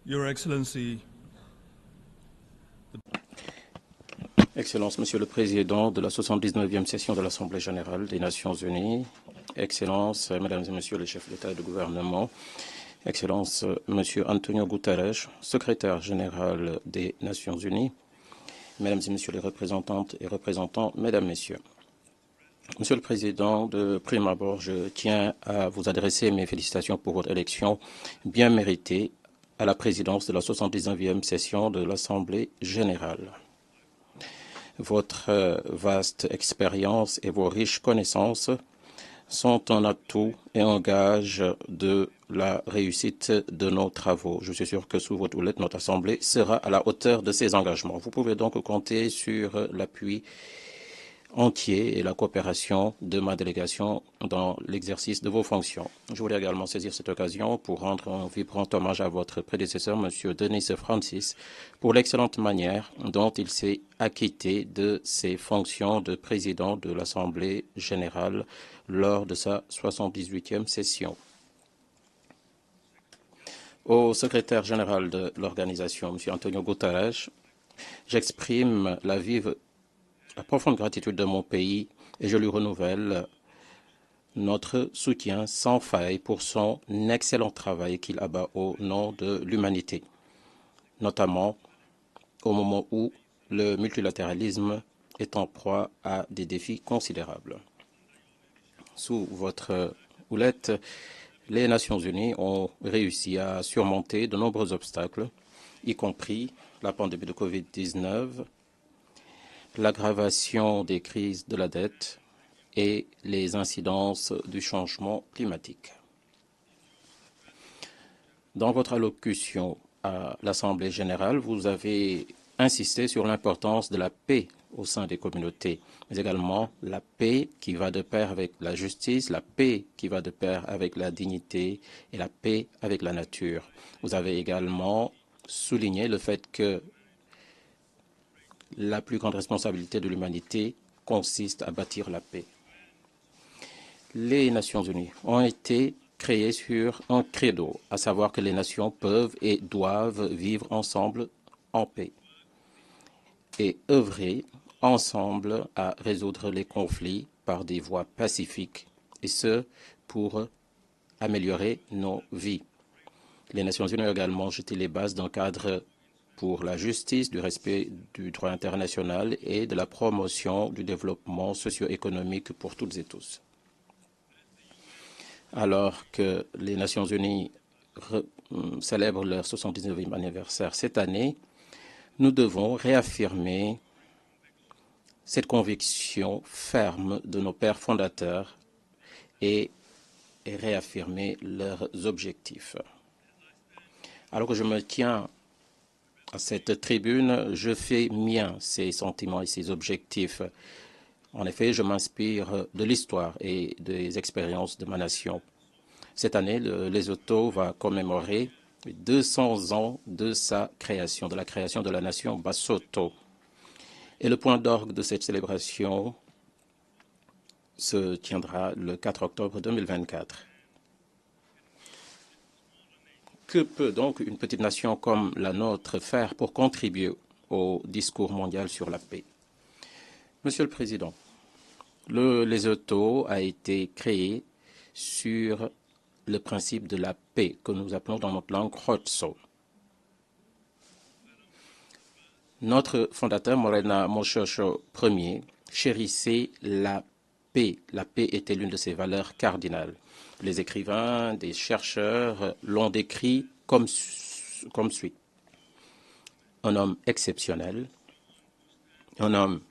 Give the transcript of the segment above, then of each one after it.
Your Excellency, Excellence, Monsieur le Président de la 79e session de l'Assemblée générale des Nations unies, Excellences, Mesdames et Messieurs les chefs d'État et de gouvernement, Excellences, Monsieur Antonio Guterres, Secrétaire général des Nations unies, Mesdames et Messieurs les représentantes et représentants, Mesdames, Messieurs. Monsieur le Président, de prime abord, je tiens à vous adresser mes félicitations pour votre élection bien méritée à la présidence de la 79e session de l'Assemblée générale. Votre vaste expérience et vos riches connaissances sont un atout et un gage de la réussite de nos travaux. Je suis sûr que sous votre houlette, notre Assemblée sera à la hauteur de ses engagements. Vous pouvez donc compter sur l'appui entier et la coopération de ma délégation dans l'exercice de vos fonctions. Je voulais également saisir cette occasion pour rendre un vibrant hommage à votre prédécesseur, M. Denis Francis, pour l'excellente manière dont il s'est acquitté de ses fonctions de président de l'Assemblée générale lors de sa 78e session. Au secrétaire général de l'organisation, M. Antonio Guterres, j'exprime la profonde gratitude de mon pays et je lui renouvelle notre soutien sans faille pour son excellent travail qu'il abat au nom de l'humanité, notamment au moment où le multilatéralisme est en proie à des défis considérables. Sous votre houlette, les Nations unies ont réussi à surmonter de nombreux obstacles, y compris la pandémie de Covid-19, l'aggravation des crises de la dette et les incidences du changement climatique. Dans votre allocution à l'Assemblée générale, vous avez insisté sur l'importance de la paix au sein des communautés, mais également la paix qui va de pair avec la justice, la paix qui va de pair avec la dignité et la paix avec la nature. Vous avez également souligné le fait que la plus grande responsabilité de l'humanité consiste à bâtir la paix. Les Nations unies ont été créées sur un credo, à savoir que les nations peuvent et doivent vivre ensemble en paix et œuvrer ensemble à résoudre les conflits par des voies pacifiques, et ce, pour améliorer nos vies. Les Nations unies ont également jeté les bases d'un cadre pour la justice, du respect du droit international et de la promotion du développement socio-économique pour toutes et tous. Alors que les Nations unies célèbrent leur 79e anniversaire cette année, nous devons réaffirmer cette conviction ferme de nos pères fondateurs et réaffirmer leurs objectifs. Alors que je me tiens à cette tribune, je fais mien ces sentiments et ces objectifs. En effet, je m'inspire de l'histoire et des expériences de ma nation. Cette année, le Lesotho va commémorer 200 ans de sa création, de la création de la nation Basotho. Et le point d'orgue de cette célébration se tiendra le 4 octobre 2024. Que peut donc une petite nation comme la nôtre faire pour contribuer au discours mondial sur la paix? Monsieur le Président, le Lesotho a été créé sur le principe de la paix que nous appelons dans notre langue Khotso. Notre fondateur, Morena Moshosho Ier, chérissait la paix. La paix était l'une de ses valeurs cardinales. Les écrivains, des chercheurs l'ont décrit comme suit. Un homme exceptionnel, un homme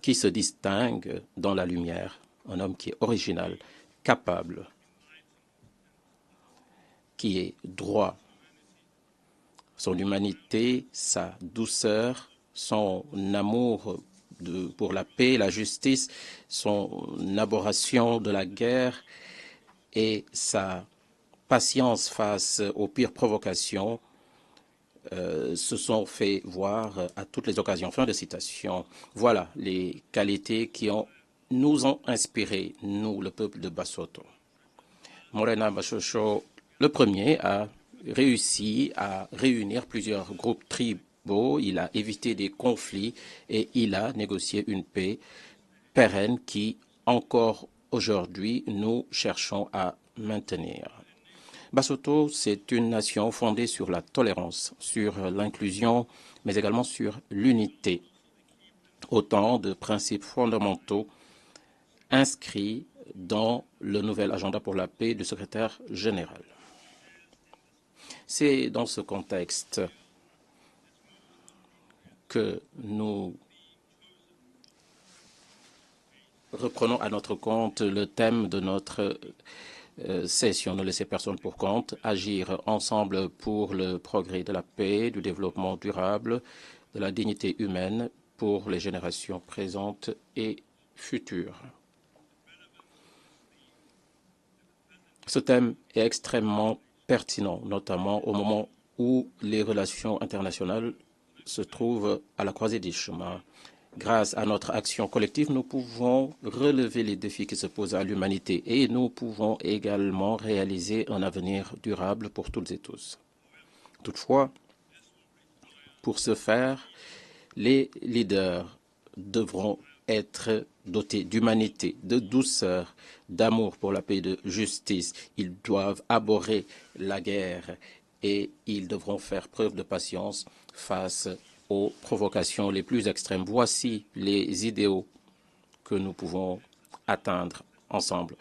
qui se distingue dans la lumière, un homme qui est original, capable, qui est droit. Son humanité, sa douceur, son amour pour la paix, la justice, son abhorration de la guerre et sa patience face aux pires provocations se sont fait voir à toutes les occasions. Fin de citation. Voilà les qualités qui nous ont inspiré, nous, le peuple de Basotho. Morena Moshosho le premier a réussi à réunir plusieurs groupes tribaux, il a évité des conflits et il a négocié une paix pérenne qui, encore aujourd'hui, nous cherchons à maintenir. Basotho, c'est une nation fondée sur la tolérance, sur l'inclusion, mais également sur l'unité. Autant de principes fondamentaux inscrits dans le nouvel agenda pour la paix du secrétaire général. C'est dans ce contexte que nous reprenons à notre compte le thème de notre session, ne laisser personne pour compte, agir ensemble pour le progrès de la paix, du développement durable, de la dignité humaine pour les générations présentes et futures. Ce thème est extrêmement pertinent, notamment au moment où les relations internationales se trouvent à la croisée des chemins. Grâce à notre action collective, nous pouvons relever les défis qui se posent à l'humanité et nous pouvons également réaliser un avenir durable pour toutes et tous. Toutefois, pour ce faire, les leaders devront être dotés d'humanité, de douceur, d'amour pour la paix et de justice. Ils doivent abhorrer la guerre et ils devront faire preuve de patience face aux provocations les plus extrêmes. Voici les idéaux que nous pouvons atteindre ensemble.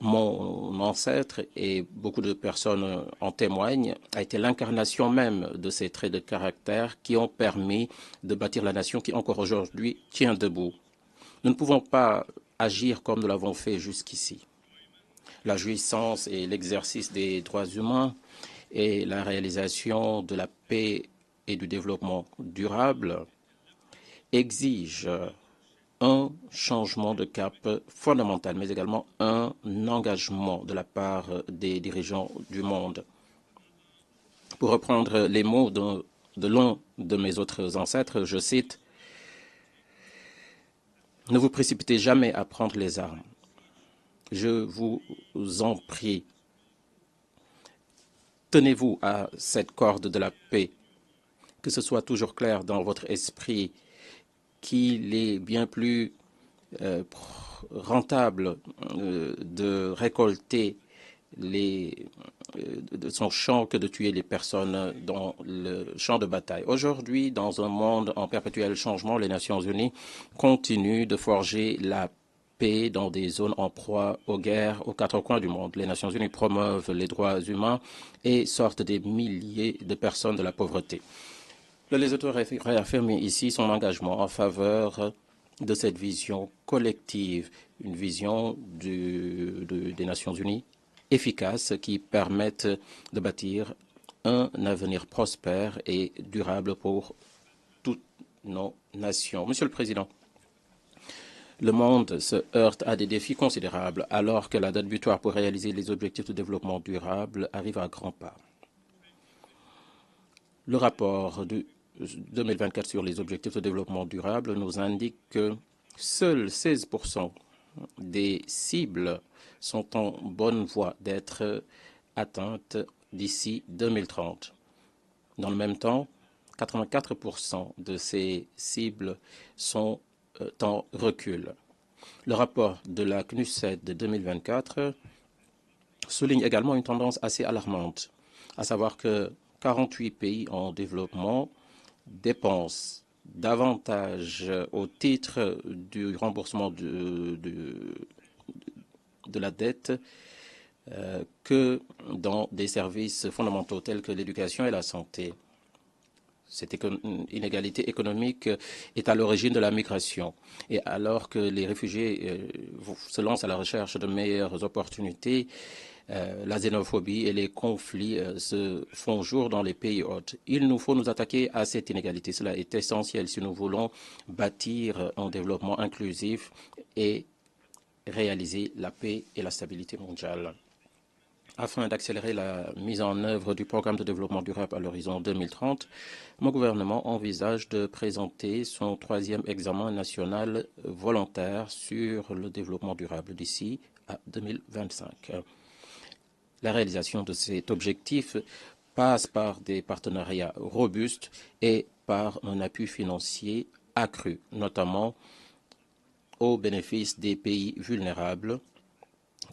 Mon ancêtre, et beaucoup de personnes en témoignent, a été l'incarnation même de ces traits de caractère qui ont permis de bâtir la nation qui encore aujourd'hui tient debout. Nous ne pouvons pas agir comme nous l'avons fait jusqu'ici. La jouissance et l'exercice des droits humains et la réalisation de la paix et du développement durable exigent un changement de cap fondamental, mais également un engagement de la part des dirigeants du monde. Pour reprendre les mots de l'un de mes autres ancêtres, je cite, « Ne vous précipitez jamais à prendre les armes. Je vous en prie, tenez-vous à cette corde de la paix, que ce soit toujours clair dans votre esprit qu'il est bien plus rentable de récolter de son champ que de tuer les personnes dans le champ de bataille. Aujourd'hui, dans un monde en perpétuel changement, les Nations Unies continuent de forger la paix dans des zones en proie aux guerres aux quatre coins du monde. Les Nations Unies promeuvent les droits humains et sortent des milliers de personnes de la pauvreté. Le Lesotho réaffirme ici son engagement en faveur de cette vision collective, une vision des Nations Unies efficace qui permette de bâtir un avenir prospère et durable pour toutes nos nations. Monsieur le Président, le monde se heurte à des défis considérables alors que la date butoir pour réaliser les objectifs de développement durable arrive à grands pas. Le rapport de 2024 sur les objectifs de développement durable nous indique que seuls 16% des cibles sont en bonne voie d'être atteintes d'ici 2030. Dans le même temps, 84% de ces cibles sont en recul. Le rapport de la CNUSED de 2024 souligne également une tendance assez alarmante, à savoir que 48 pays en développement dépensent davantage au titre du remboursement de la dette que dans des services fondamentaux tels que l'éducation et la santé. Cette inégalité économique est à l'origine de la migration. Et alors que les réfugiés se lancent à la recherche de meilleures opportunités, la xénophobie et les conflits se font jour dans les pays hôtes. Il nous faut nous attaquer à cette inégalité. Cela est essentiel si nous voulons bâtir un développement inclusif et réaliser la paix et la stabilité mondiale. Afin d'accélérer la mise en œuvre du programme de développement durable à l'horizon 2030, mon gouvernement envisage de présenter son 3e examen national volontaire sur le développement durable d'ici à 2025. La réalisation de cet objectif passe par des partenariats robustes et par un appui financier accru, notamment au bénéfice des pays vulnérables,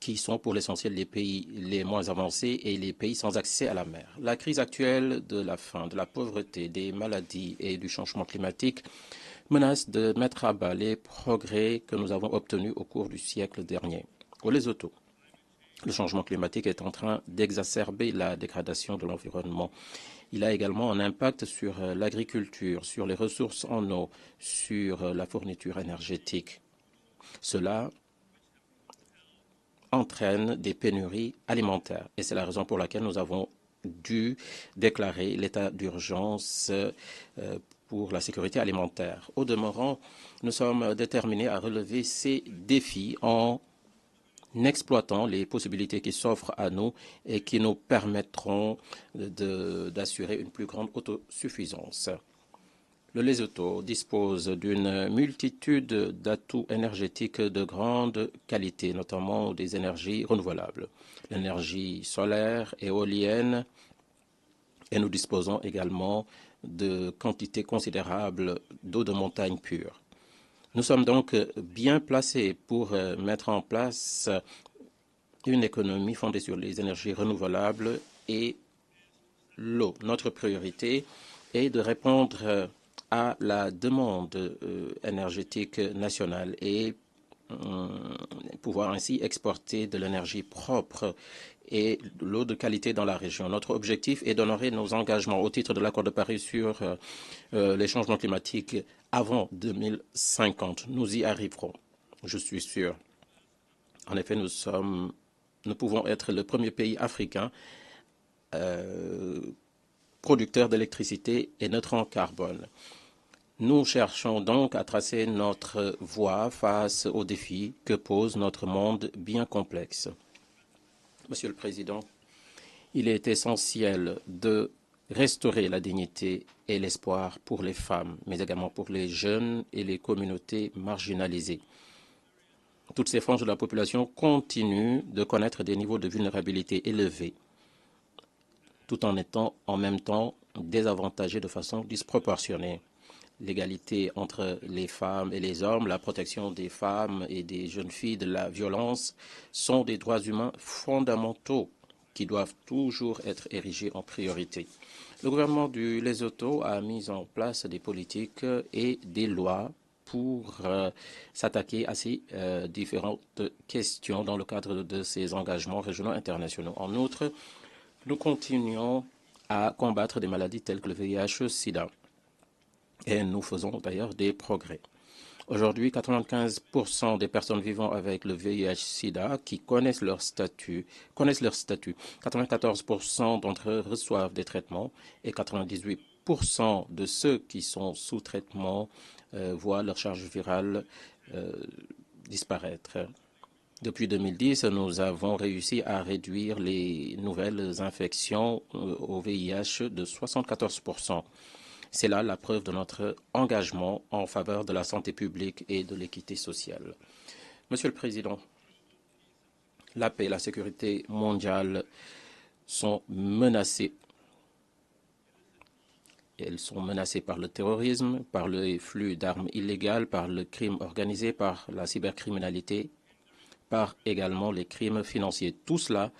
qui sont pour l'essentiel les pays les moins avancés et les pays sans accès à la mer. La crise actuelle de la faim, de la pauvreté, des maladies et du changement climatique menace de mettre à bas les progrès que nous avons obtenus au cours du siècle dernier. Au Lesotho, le changement climatique est en train d'exacerber la dégradation de l'environnement. Il a également un impact sur l'agriculture, sur les ressources en eau, sur la fourniture énergétique. Cela entraîne des pénuries alimentaires. Et c'est la raison pour laquelle nous avons dû déclarer l'état d'urgence pour la sécurité alimentaire. Au demeurant, nous sommes déterminés à relever ces défis en exploitant les possibilités qui s'offrent à nous et qui nous permettront d'assurer une plus grande autosuffisance. Le Lesotho dispose d'une multitude d'atouts énergétiques de grande qualité, notamment des énergies renouvelables, l'énergie solaire, éolienne, et nous disposons également de quantités considérables d'eau de montagne pure. Nous sommes donc bien placés pour mettre en place une économie fondée sur les énergies renouvelables et l'eau. Notre priorité est de répondre à la demande énergétique nationale et pouvoir ainsi exporter de l'énergie propre et de l'eau de qualité dans la région. Notre objectif est d'honorer nos engagements au titre de l'accord de Paris sur les changements climatiques avant 2050. Nous y arriverons, je suis sûr. En effet, nous pouvons être le premier pays africain producteur d'électricité et neutre en carbone. Nous cherchons donc à tracer notre voie face aux défis que pose notre monde bien complexe. Monsieur le Président, il est essentiel de restaurer la dignité et l'espoir pour les femmes, mais également pour les jeunes et les communautés marginalisées. Toutes ces franges de la population continuent de connaître des niveaux de vulnérabilité élevés, tout en étant en même temps désavantagées de façon disproportionnée. L'égalité entre les femmes et les hommes, la protection des femmes et des jeunes filles de la violence sont des droits humains fondamentaux qui doivent toujours être érigés en priorité. Le gouvernement du Lesotho a mis en place des politiques et des lois pour s'attaquer à ces différentes questions dans le cadre de ces engagements régionaux et internationaux. En outre, nous continuons à combattre des maladies telles que le VIH-Sida. Et nous faisons d'ailleurs des progrès. Aujourd'hui, 95% des personnes vivant avec le VIH-Sida qui connaissent leur statut. 94% d'entre eux reçoivent des traitements et 98% de ceux qui sont sous traitement voient leur charge virale disparaître. Depuis 2010, nous avons réussi à réduire les nouvelles infections au VIH de 74%. C'est là la preuve de notre engagement en faveur de la santé publique et de l'équité sociale. Monsieur le Président, la paix et la sécurité mondiale sont menacées. Elles sont menacées par le terrorisme, par le flux d'armes illégales, par le crime organisé, par la cybercriminalité, par également les crimes financiers. Tout cela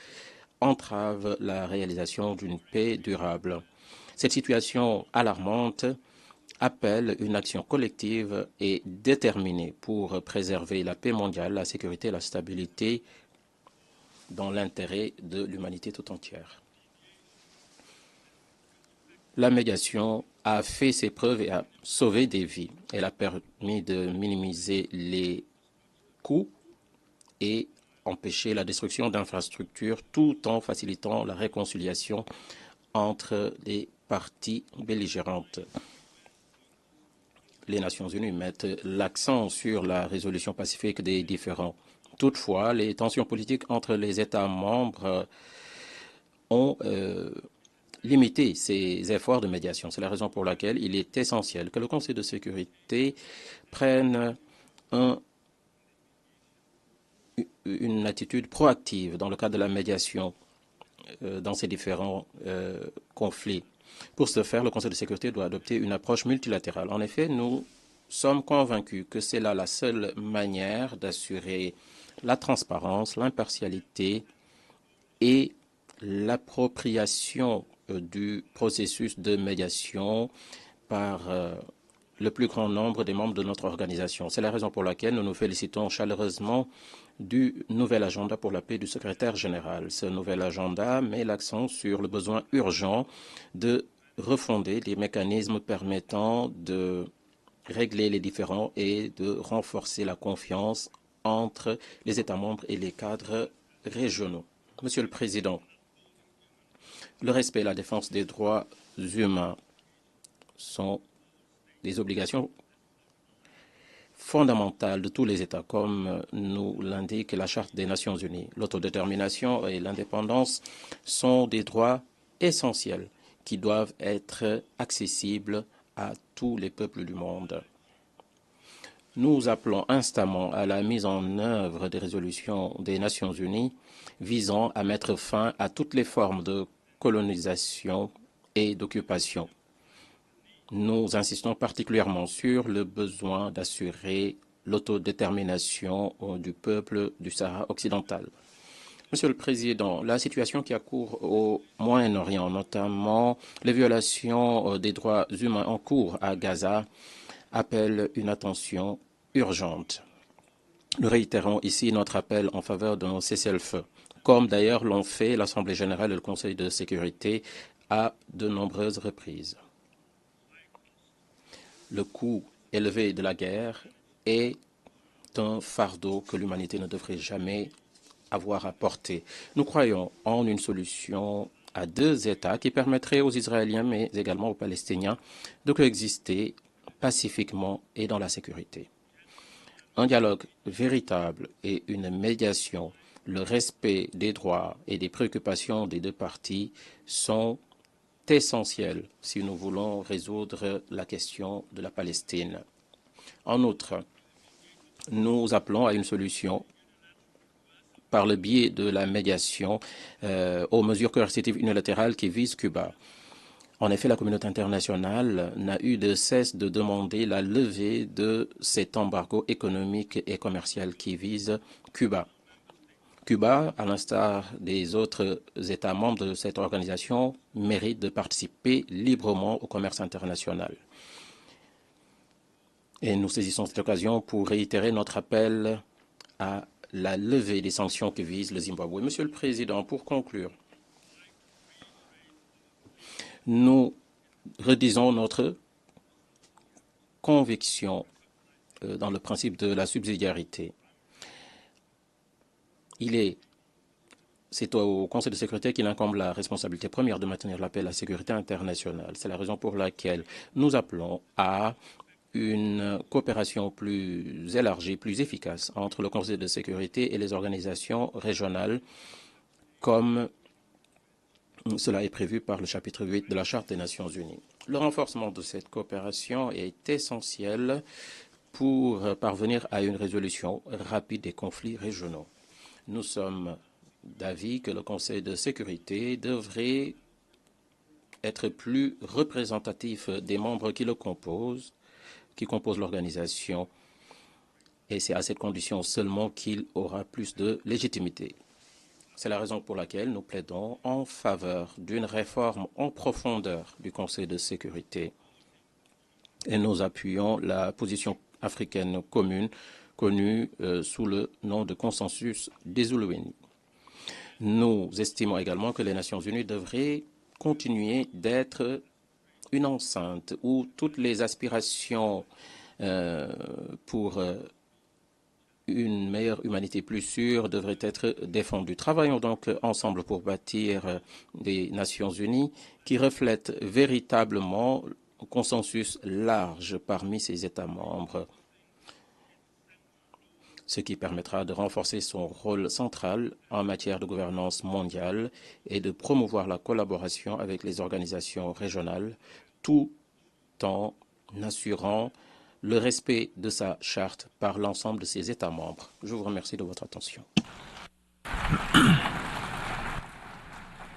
entrave la réalisation d'une paix durable. Cette situation alarmante appelle une action collective et déterminée pour préserver la paix mondiale, la sécurité et la stabilité dans l'intérêt de l'humanité tout entière. La médiation a fait ses preuves et a sauvé des vies. Elle a permis de minimiser les coûts et empêcher la destruction d'infrastructures tout en facilitant la réconciliation entre les parties belligérantes. Les Nations Unies mettent l'accent sur la résolution pacifique des différends. Toutefois, les tensions politiques entre les États membres ont limité ces efforts de médiation. C'est la raison pour laquelle il est essentiel que le Conseil de sécurité prenne une attitude proactive dans le cadre de la médiation. dans ces différents conflits. Pour ce faire, le Conseil de sécurité doit adopter une approche multilatérale. En effet, nous sommes convaincus que c'est là la seule manière d'assurer la transparence, l'impartialité et l'appropriation du processus de médiation par le plus grand nombre des membres de notre organisation. C'est la raison pour laquelle nous nous félicitons chaleureusement du nouvel agenda pour la paix du secrétaire général. Ce nouvel agenda met l'accent sur le besoin urgent de refonder les mécanismes permettant de régler les différends et de renforcer la confiance entre les États membres et les cadres régionaux. Monsieur le Président, le respect et la défense des droits humains sont des obligations fondamentales de tous les États, comme nous l'indique la Charte des Nations Unies. L'autodétermination et l'indépendance sont des droits essentiels qui doivent être accessibles à tous les peuples du monde. Nous appelons instamment à la mise en œuvre des résolutions des Nations Unies visant à mettre fin à toutes les formes de colonisation et d'occupation. Nous insistons particulièrement sur le besoin d'assurer l'autodétermination du peuple du Sahara occidental. Monsieur le Président, la situation qui accourt au Moyen-Orient, notamment les violations des droits humains en cours à Gaza, appelle une attention urgente. Nous réitérons ici notre appel en faveur d'un cessez-le-feu, comme d'ailleurs l'ont fait l'Assemblée générale et le Conseil de sécurité à de nombreuses reprises. Le coût élevé de la guerre est un fardeau que l'humanité ne devrait jamais avoir à porter. Nous croyons en une solution à deux États qui permettrait aux Israéliens, mais également aux Palestiniens, de coexister pacifiquement et dans la sécurité. Un dialogue véritable et une médiation, le respect des droits et des préoccupations des deux parties sont essentiels si nous voulons résoudre la question de la Palestine. En outre, nous appelons à une solution par le biais de la médiation aux mesures coercitives unilatérales qui visent Cuba. En effet, la communauté internationale n'a eu de cesse de demander la levée de cet embargo économique et commercial qui vise Cuba. Cuba, à l'instar des autres États membres de cette organisation, mérite de participer librement au commerce international. Et nous saisissons cette occasion pour réitérer notre appel à la levée des sanctions qui visent le Zimbabwe. Monsieur le Président, pour conclure, nous redisons notre conviction dans le principe de la subsidiarité. C'est au Conseil de sécurité qu'il incombe la responsabilité première de maintenir la paix et la sécurité internationale. C'est la raison pour laquelle nous appelons à une coopération plus élargie, plus efficace entre le Conseil de sécurité et les organisations régionales, comme cela est prévu par le chapitre 8 de la Charte des Nations Unies. Le renforcement de cette coopération est essentiel pour parvenir à une résolution rapide des conflits régionaux. Nous sommes d'avis que le Conseil de sécurité devrait être plus représentatif des membres qui composent l'organisation, et c'est à cette condition seulement qu'il aura plus de légitimité. C'est la raison pour laquelle nous plaidons en faveur d'une réforme en profondeur du Conseil de sécurité et nous appuyons la position africaine commune connue sous le nom de consensus des Oulouéni. Nous estimons également que les Nations Unies devraient continuer d'être une enceinte où toutes les aspirations pour une meilleure humanité plus sûre devraient être défendues. Travaillons donc ensemble pour bâtir des Nations Unies qui reflètent véritablement un consensus large parmi ses États membres, ce qui permettra de renforcer son rôle central en matière de gouvernance mondiale et de promouvoir la collaboration avec les organisations régionales, tout en assurant le respect de sa charte par l'ensemble de ses États membres. Je vous remercie de votre attention.